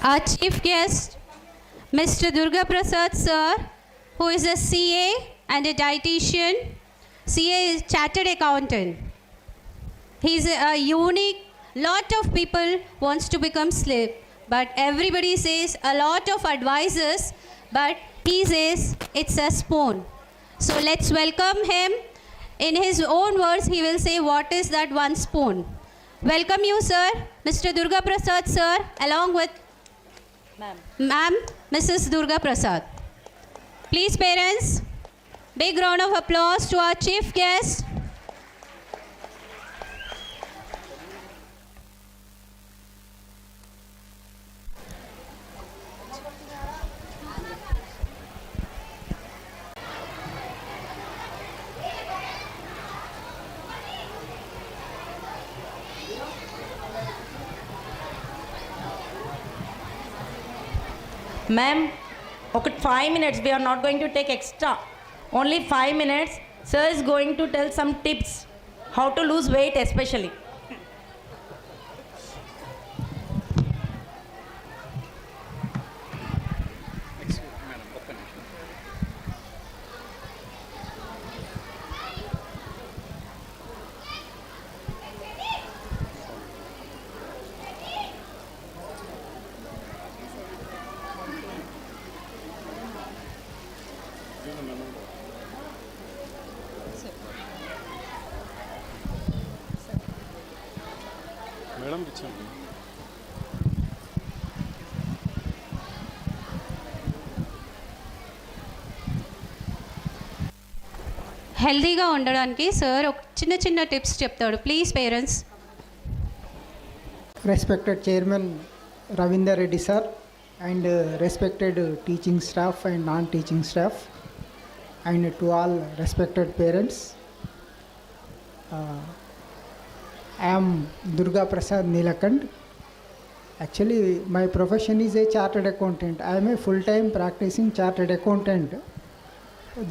Our chief guest, Mr. Durga Prasad sir, who is a CA and a dietitian. CA is chartered accountant. He's a unique. Lot of people wants to become slave, but everybody says a lot of advisors, but he says it's a spoon. So let's welcome him. In his own words, he will say what is that one spoon. Welcome you, sir, Mr. Durga Prasad sir, along with Ma'am, Mrs. Durga Prasad. Please, parents, big round of applause to our chief guest. Ma'am, okay, 5 minutes. We are not going to take extra. Only 5 minutes. Sir is going to tell some tips how to lose weight, especially. Madam ఇచ్చాను. హెల్దీగా ఉండడానికి sir ఒక చిన్న tips చెప్తాడు. Please parents. Respected Chairman Ravinder Reddy sir and respected teaching staff and non-teaching staff and to all respected parents. I am Durga Prasad Nilakand. Actually, my profession is a chartered accountant. I am a full-time practicing chartered accountant.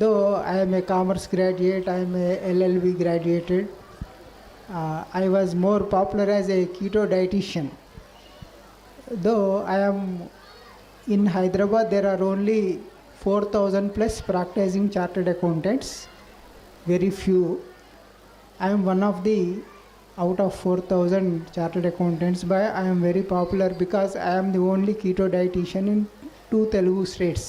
Though I am a commerce graduate, I am a LLB graduated. I was more popular as a keto dietitian. Though I am in Hyderabad, there are only 4,000 plus practicing chartered accountants. Very few. I am one of the out of 4,000 chartered accountants, but I am very popular because I am the only keto dietitian in 2 Telugu states.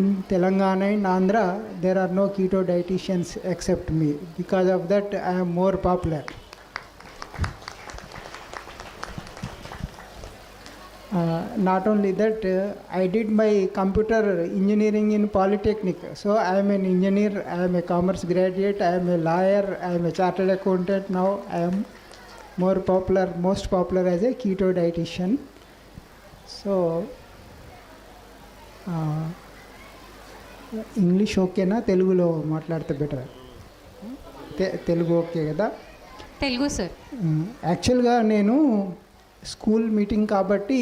In Telangana and Andhra, there are no keto dietitians except me. Because of that, I am more popular. Not only that, I did my computer engineering in Polytechnic. So I am an engineer, I am a commerce graduate, I am a lawyer, I am a chartered accountant. Now I am more popular, most popular as a keto dietitian. So English ఓకేనా, తెలుగులో మాట్లాడితే better? Telugu okay కదా? Telugu sir. యాక్చువల్గా నేను school meeting కాబట్టి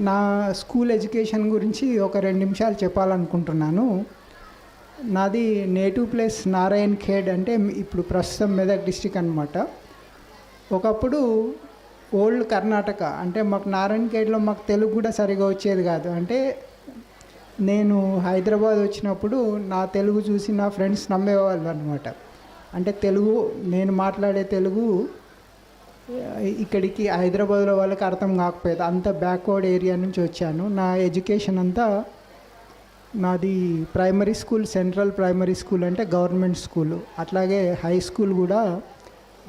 నా school education గురించి ఒక 2 నిమిషాలు చెప్పాలనుకుంటున్నాను. నాది నేటివ్ ప్లేస్ నారాయణ్ ఖేడ్, అంటే ఇప్పుడు ప్రస్తుతం మెదక్ డిస్టిక్ అనమాట. ఒకప్పుడు ఓల్డ్ కర్ణాటక, అంటే మాకు నారాయణ్ ఖేడ్లో మాకు తెలుగు కూడా సరిగా వచ్చేది కాదు. అంటే నేను హైదరాబాద్ వచ్చినప్పుడు నా తెలుగు చూసి నా ఫ్రెండ్స్ నమ్మేవాళ్ళు అనమాట. అంటే తెలుగు, నేను మాట్లాడే తెలుగు ఇక్కడికి హైదరాబాద్లో వాళ్ళకి అర్థం కాకపోయేది. అంత బ్యాక్వర్డ్ ఏరియా నుంచి వచ్చాను. నా ఎడ్యుకేషన్ అంతా నాది primary school, central primary school అంటే గవర్నమెంట్ స్కూలు, అట్లాగే హై స్కూల్ కూడా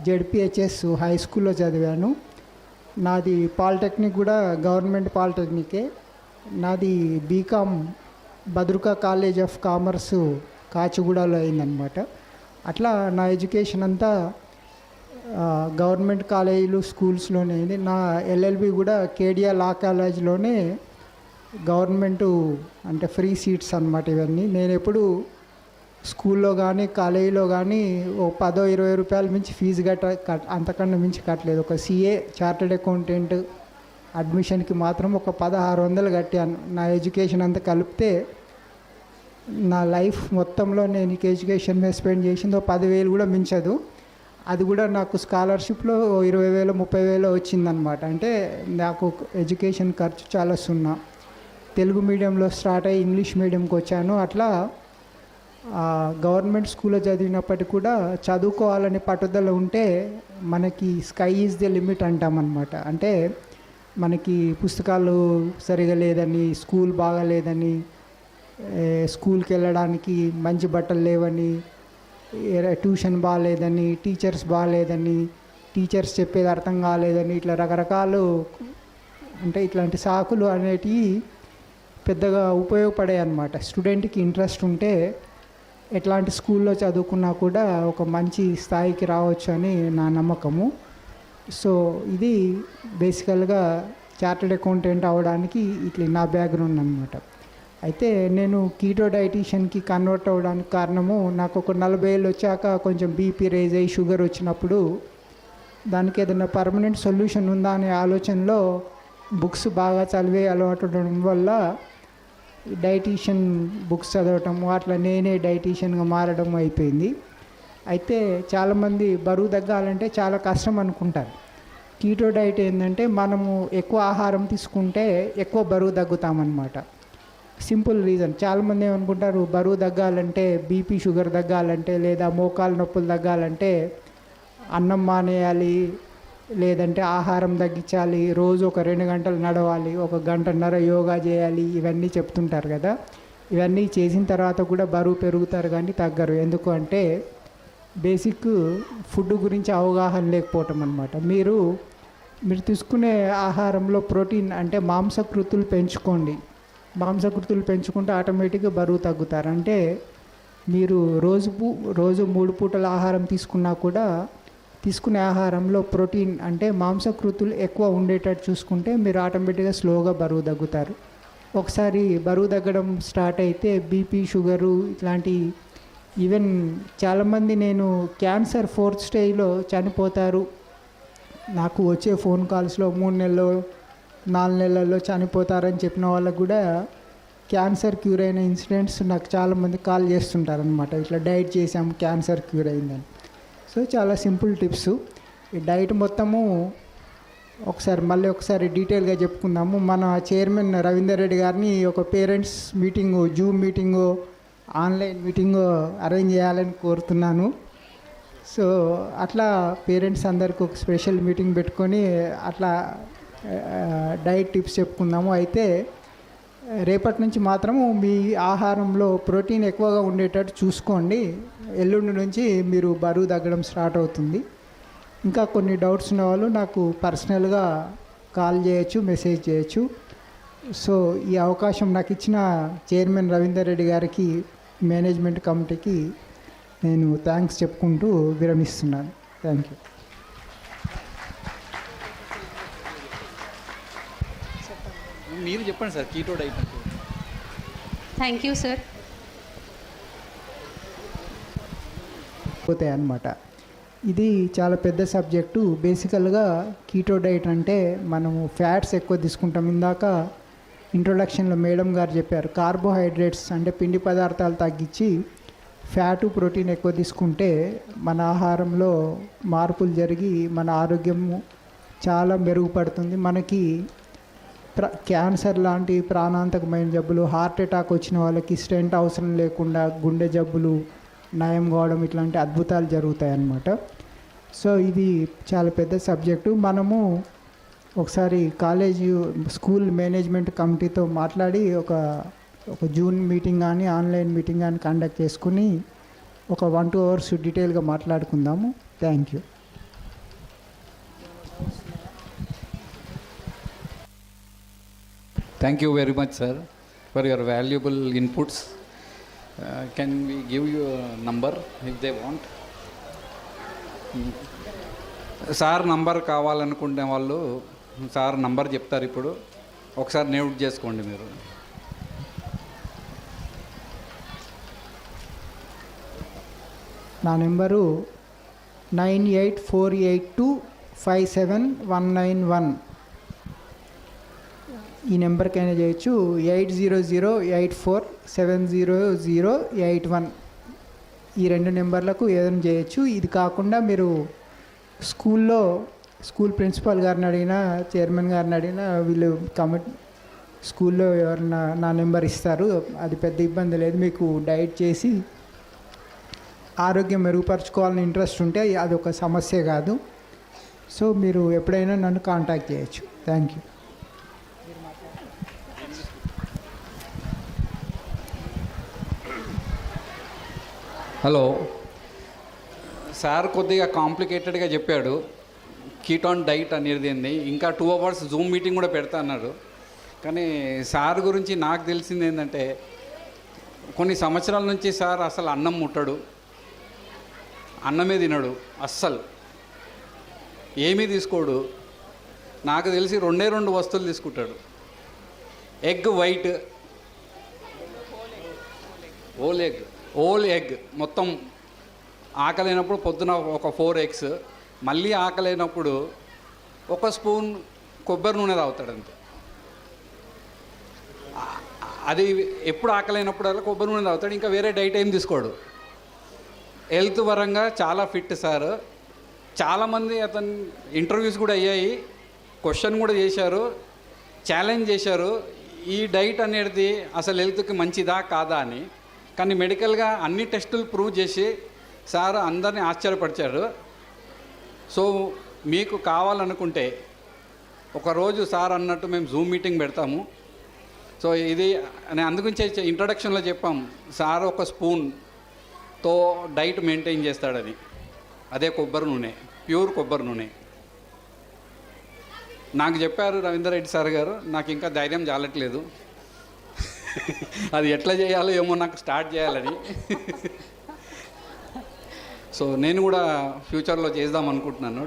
జెడ్పిహెచ్ఎస్ హై స్కూల్లో చదివాను. నాది పాలిటెక్నిక్ కూడా గవర్నమెంట్ పాలిటెక్నికే. నాది BCom Bhadruka college of commerce కాచిగూడలో అయిందనమాట. అట్లా నా ఎడ్యుకేషన్ అంతా గవర్నమెంట్ కాలేజీలు, స్కూల్స్లోనే అయింది. నా ఎల్ఎల్బి కూడా కేడియా లా కాలేజ్లోనే గవర్నమెంటు, అంటే ఫ్రీ సీట్స్ అనమాట ఇవన్నీ. నేను ఎప్పుడు స్కూల్లో కానీ కాలేజీలో కానీ ఓ 10-20 రూపాయల మించి ఫీజు అంతకన్నా మించి కట్టలేదు. ఒక సిఏ చార్టెడ్ అకౌంటెంట్ అడ్మిషన్కి మాత్రం ఒక 1600 కట్టాను. నా ఎడ్యుకేషన్ అంతా కలిపితే నా లైఫ్ మొత్తంలో నేను ఎడ్యుకేషన్ మీద స్పెండ్ చేసింది 10,000 కూడా మించదు. అది కూడా నాకు స్కాలర్షిప్లో 20,000 30,000 వచ్చిందనమాట. అంటే నాకు ఎడ్యుకేషన్ ఖర్చు చాలా సున్నా. తెలుగు మీడియంలో స్టార్ట్ అయ్యి ఇంగ్లీష్ మీడియంకి వచ్చాను. అట్లా గవర్నమెంట్ స్కూల్లో చదివినప్పటికీ కూడా చదువుకోవాలని పట్టుదల ఉంటే మనకి స్కై ఈజ్ ది లిమిట్ అంటామన్నమాట. అంటే మనకి పుస్తకాలు సరిగా లేదని, స్కూల్ బాగాలేదని, స్కూల్కి వెళ్ళడానికి మంచి బట్టలు లేవని, ట్యూషన్ బాగాలేదని, టీచర్స్ బాగాలేదని, టీచర్స్ చెప్పేది అర్థం కాలేదని, ఇట్లా రకరకాలు అంటే ఇట్లాంటి సాకులు అనేటివి పెద్దగా ఉపయోగపడాయి అన్నమాట. స్టూడెంట్కి ఇంట్రెస్ట్ ఉంటే ఎట్లాంటి స్కూల్లో చదువుకున్నా కూడా ఒక మంచి స్థాయికి రావచ్చు అని నా నమ్మకము. సో ఇది బేసికల్గా చార్టెడ్ అకౌంటెంట్ అవ్వడానికి ఇట్లా నా బ్యాక్గ్రౌండ్ అనమాట. అయితే నేను కీటో డైటీషియన్కి కన్వర్ట్ అవ్వడానికి కారణము, నాకు ఒక 40 ఏళ్ళు వచ్చాక కొంచెం బీపీ రైజ్ అయ్యి షుగర్ వచ్చినప్పుడు దానికి ఏదైనా పర్మనెంట్ సొల్యూషన్ ఉందా అనే ఆలోచనలో బుక్స్ బాగా చదివే అలవాటు ఉండడం వల్ల డైటీషియన్ బుక్స్ చదవటము, అట్లా నేనే డైటీషియన్గా మారడం అయిపోయింది. అయితే చాలామంది బరువు తగ్గాలంటే చాలా కష్టం అనుకుంటారు. కీటో డైట్ ఏంటంటే మనము ఎక్కువ ఆహారం తీసుకుంటే ఎక్కువ బరువు తగ్గుతామన్నమాట. Simple reason. చాలామంది ఏమనుకుంటారు, బరువు తగ్గాలంటే, బీపీ షుగర్ తగ్గాలంటే, లేదా మోకాలు నొప్పులు తగ్గాలంటే అన్నం మానేయాలి, లేదంటే ఆహారం తగ్గించాలి, రోజు ఒక 2 గంటలు నడవాలి, 1 గంటన్నర యోగా చేయాలి, ఇవన్నీ చెప్తుంటారు కదా. ఇవన్నీ చేసిన తర్వాత కూడా బరువు పెరుగుతారు కానీ తగ్గరు. ఎందుకు అంటే బేసిక్ ఫుడ్ గురించి అవగాహన లేకపోవటం అన్నమాట. మీరు తీసుకునే ఆహారంలో ప్రోటీన్ అంటే మాంసకృతులు పెంచుకోండి. మాంసకృతులు పెంచుకుంటే ఆటోమేటిక్గా బరువు తగ్గుతారు. అంటే మీరు రోజు 3 పూటల ఆహారం తీసుకున్నా కూడా తీసుకునే ఆహారంలో ప్రోటీన్ అంటే మాంసకృతులు ఎక్కువ ఉండేటట్టు చూసుకుంటే మీరు ఆటోమేటిక్గా స్లోగా బరువు తగ్గుతారు. ఒకసారి బరువు తగ్గడం స్టార్ట్ అయితే బీపీ షుగరు ఇట్లాంటి ఈవెన్ చాలామంది నేను క్యాన్సర్ 4th స్టేజ్లో చనిపోతారు, నాకు వచ్చే ఫోన్ కాల్స్లో 3 నెలల్లో 4 నెలల్లో చనిపోతారని చెప్పిన వాళ్ళకు కూడా క్యాన్సర్ క్యూర్ అయిన ఇన్సిడెంట్స్ నాకు చాలామంది కాల్ చేస్తుంటారనమాట. ఇట్లా డైట్ చేసాము క్యాన్సర్ క్యూర్ అయిందని. సో చాలా సింపుల్ టిప్స్. ఈ డైట్ మొత్తము మళ్ళీ ఒకసారి డీటెయిల్గా చెప్పుకుందాము. మన చైర్మన్ రవీందర్ రెడ్డి గారిని ఒక parents meeting, Zoom meeting, online meeting arrange చేయాలని కోరుతున్నాను. సో అట్లా పేరెంట్స్ అందరికీ ఒక స్పెషల్ మీటింగ్ పెట్టుకొని అట్లా డైట్ టిప్స్ చెప్పుకుందాము. అయితే రేపటి నుంచి మాత్రము మీ ఆహారంలో ప్రోటీన్ ఎక్కువగా ఉండేటట్టు చూసుకోండి. ఎల్లుండి నుంచి మీరు బరువు తగ్గడం స్టార్ట్ అవుతుంది. ఇంకా కొన్ని డౌట్స్ ఉన్న వాళ్ళు నాకు పర్సనల్గా కాల్ చేయొచ్చు, మెసేజ్ చేయొచ్చు. సో ఈ అవకాశం నాకు ఇచ్చిన చైర్మన్ రవీందర్ రెడ్డి గారికి, మేనేజ్మెంట్ కమిటీకి నేను థ్యాంక్స్ చెప్పుకుంటూ విరమిస్తున్నాను. Thank you. మీరు చెప్పండి సార్, కీటో డైట్ అంటే. Thank you sir. పోతాయి అన్నమాట. ఇది చాలా పెద్ద సబ్జెక్టు. బేసికల్గా కీటో డైట్ అంటే మనము ఫ్యాట్స్ ఎక్కువ తీసుకుంటాం. ఇందాక ఇంట్రొడక్షన్లో మేడం గారు చెప్పారు, కార్బోహైడ్రేట్స్ అంటే పిండి పదార్థాలు తగ్గించి ఫ్యాటు ప్రోటీన్ ఎక్కువ తీసుకుంటే మన ఆహారంలో మార్పులు జరిగి మన ఆరోగ్యము చాలా మెరుగుపడుతుంది. మనకి క్యాన్సర్ లాంటి ప్రాణాంతకమైన జబ్బులు, హార్ట్ అటాక్ వచ్చిన వాళ్ళకి స్టెంట్ అవసరం లేకుండా గుండె జబ్బులు నయం కావడం, ఇట్లాంటి అద్భుతాలు జరుగుతాయి అన్నమాట. సో ఇది చాలా పెద్ద సబ్జెక్టు. మనము ఒకసారి స్కూల్ మేనేజ్మెంట్ కమిటీతో మాట్లాడి ఒక జూన్ మీటింగ్ కానీ ఆన్లైన్ మీటింగ్ కానీ కండక్ట్ చేసుకుని ఒక 1-2 అవర్స్ డీటెయిల్గా మాట్లాడుకుందాము. Thank you. Thank you very much, sir, for your valuable inputs. Can we give you a number if they want? Sir number కావాలనుకునే వాళ్ళు సార్ నంబర్ చెప్తారు. ఇప్పుడు ఒకసారి నోట్ చేసుకోండి మీరు. నా నెంబరు 9848257191. ఈ నెంబర్కైనా చేయొచ్చు. 800847008 1. ఈ 2 నెంబర్లకు ఏదైనా చేయొచ్చు. ఇది కాకుండా మీరు స్కూల్ ప్రిన్సిపాల్ గారిని అడిగినా, చైర్మన్ గారిని అడిగినా వీళ్ళు స్కూల్లో ఎవరన్నా నా నెంబర్ ఇస్తారు. అది పెద్ద ఇబ్బంది లేదు. మీకు డైట్ చేసి ఆరోగ్యం మెరుగుపరచుకోవాలని ఇంట్రెస్ట్ ఉంటే అది ఒక సమస్య కాదు. సో మీరు ఎప్పుడైనా నన్ను కాంటాక్ట్ చేయొచ్చు. Thank you. హలో సార్, కొద్దిగా కాంప్లికేటెడ్గా చెప్పాడు. కీటాన్ డైట్ అనేది ఇంకా 2 hours జూమ్ మీటింగ్ కూడా పెడతా అన్నాడు. కానీ సార్ గురించి నాకు తెలిసింది ఏంటంటే, కొన్ని సంవత్సరాల నుంచి సార్ అసలు అన్నం ముట్టడు, అన్నమే తినడు, అస్సలు ఏమీ తీసుకోడు. నాకు తెలిసి 2 వస్తువులు తీసుకుంటాడు. ఎగ్ వైట్, ఓల్ ఎగ్ మొత్తం. ఆకలైనప్పుడు పొద్దున ఒక 4 eggs, మళ్ళీ ఆకలైనప్పుడు 1 స్పూన్ కొబ్బరి నూనె తాగుతాడు అంతే. అది ఎప్పుడు ఆకలైనప్పుడల్లా కొబ్బరి నూనె తాగుతాడు, ఇంకా వేరే డైట్ ఏం తీసుకోడు. హెల్త్ పరంగా చాలా ఫిట్ సార్. చాలామంది అతను ఇంటర్వ్యూస్ కూడా అయ్యాయి, క్వశ్చన్ కూడా చేశారు, ఛాలెంజ్ చేశారు ఈ డైట్ అనేది అసలు హెల్త్కి మంచిదా కాదా అని. కానీ మెడికల్గా అన్ని టెస్టులు ప్రూవ్ చేసి సార్ అందరినీ ఆశ్చర్యపరిచారు. సో మీకు కావాలనుకుంటే ఒకరోజు సార్ అన్నట్టు మేము జూమ్ మీటింగ్ పెడతాము. సో ఇది నేను అందుగురించే ఇంట్రొడక్షన్లో చెప్పాం, సార్ 1 స్పూన్తో డైట్ మెయింటైన్ చేస్తాడని. అదే కొబ్బరి నూనె, ప్యూర్ కొబ్బరి నూనె. నాకు చెప్పారు రవీందర్ రెడ్డి సార్ గారు, నాకు ఇంకా ధైర్యం చాలట్లేదు, అది ఎట్లా చేయాలో ఏమో నాకు స్టార్ట్ చేయాలని. సో నేను కూడా ఫ్యూచర్లో చేద్దాం అనుకుంటున్నాను.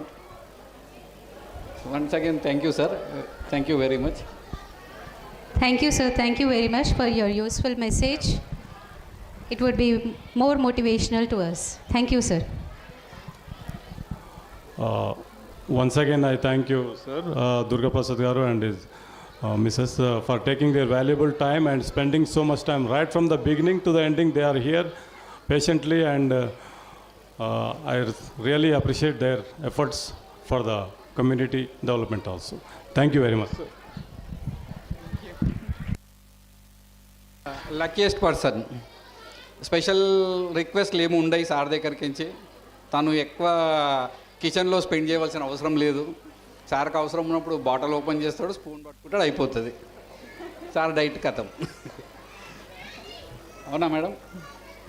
Once again thank you sir, thank you very much. Thank you, sir. Thank you very much for your useful message. It would be more motivational to us. Thank you, sir. Once again, I thank you, sir, Durga Prasad Garu and his Mrs. For taking their valuable time and spending so much time right from the beginning to the ending. They are here patiently, and I really appreciate their efforts for the community development also. Thank you very much, sir. Luckiest person. Special రిక్వెస్ట్లు ఏమి ఉండవు sir దగ్గరికి నుంచి. తను ఎక్కువ కిచెన్లో spend చేయవలసిన అవసరం లేదు. సార్కి అవసరం ఉన్నప్పుడు బాటిల్ ఓపెన్ చేస్తాడు, స్పూన్ పట్టుకుంటాడు, అయిపోతుంది. సార్ డైట్ కథం. అవునా మేడం?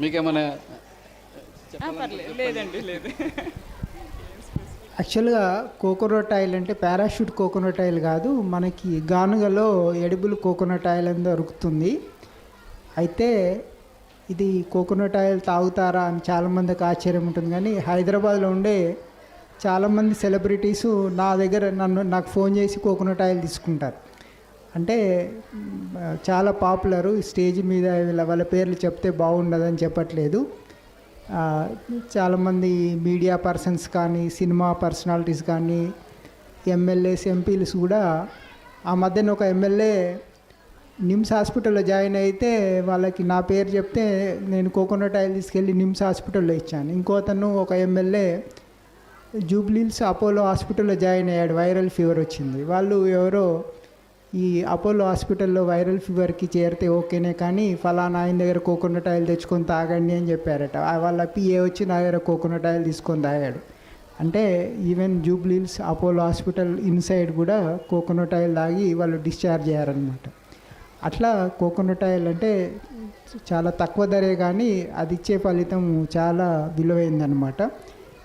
మీకేమైనా లేదండి, లేదు. యాక్చువల్గా కోకోనట్ ఆయిల్ అంటే పారాషూట్ కోకోనట్ ఆయిల్ కాదు, మనకి గానుగలో ఎడిబుల్ కోకోనట్ ఆయిల్ అని దొరుకుతుంది. అయితే ఇది కోకోనట్ ఆయిల్ తాగుతారా అని చాలామందికి ఆశ్చర్యం ఉంటుంది. కానీ హైదరాబాద్లో ఉండే చాలామంది సెలబ్రిటీసు నాకు ఫోన్ చేసి కోకోనట్ ఆయిల్ తీసుకుంటారు. అంటే చాలా పాపులరు. స్టేజ్ మీద వాళ్ళ పేర్లు చెప్తే బాగుండదని చెప్పట్లేదు. చాలామంది మీడియా పర్సన్స్ కానీ, సినిమా పర్సనాలిటీస్ కానీ, ఎమ్మెల్యేస్, ఎంపీలు కూడా. ఆ మధ్యన ఒక ఎమ్మెల్యే నిమ్స్ హాస్పిటల్లో జాయిన్ అయితే వాళ్ళకి నా పేరు చెప్తే నేను కోకోనట్ ఆయిల్ తీసుకెళ్ళి నిమ్స్ హాస్పిటల్లో ఇచ్చాను. ఇంకోతను ఒక ఎమ్మెల్యే జూబ్లీహిల్స్ అపోలో హాస్పిటల్లో జాయిన్ అయ్యాడు, వైరల్ ఫీవర్ వచ్చింది. వాళ్ళు ఎవరో ఈ అపోలో హాస్పిటల్లో వైరల్ ఫీవర్కి చేరితే ఓకేనే, కానీ ఫలానా ఆయన దగ్గర కోకోనట్ ఆయిల్ తెచ్చుకొని తాగండి అని చెప్పారట. వాళ్ళ పిఏ వచ్చి నా దగ్గర కోకోనట్ ఆయిల్ తీసుకొని తాగాడు. అంటే even Jubilee Hills Apollo hospital inside కూడా కోకోనట్ ఆయిల్ తాగి వాళ్ళు డిశ్చార్జ్ అయ్యారనమాట. అట్లా కోకోనట్ ఆయిల్ అంటే చాలా తక్కువ ధరే, కానీ అది ఇచ్చే ఫలితం చాలా విలువైందనమాట.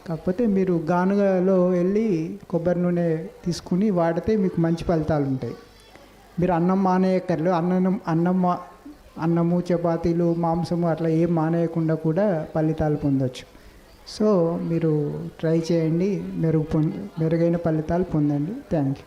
కాకపోతే మీరు గానుగలో వెళ్ళి కొబ్బరి నూనె తీసుకుని వాడితే మీకు మంచి ఫలితాలు ఉంటాయి. మీరు అన్నం మానేయక్కర్లేదు. అన్నము, చపాతీలు, మాంసము అట్లా ఏం మానేయకుండా కూడా ఫలితాలు పొందవచ్చు. సో మీరు ట్రై చేయండి, మెరుగైన ఫలితాలు పొందండి. Thank you.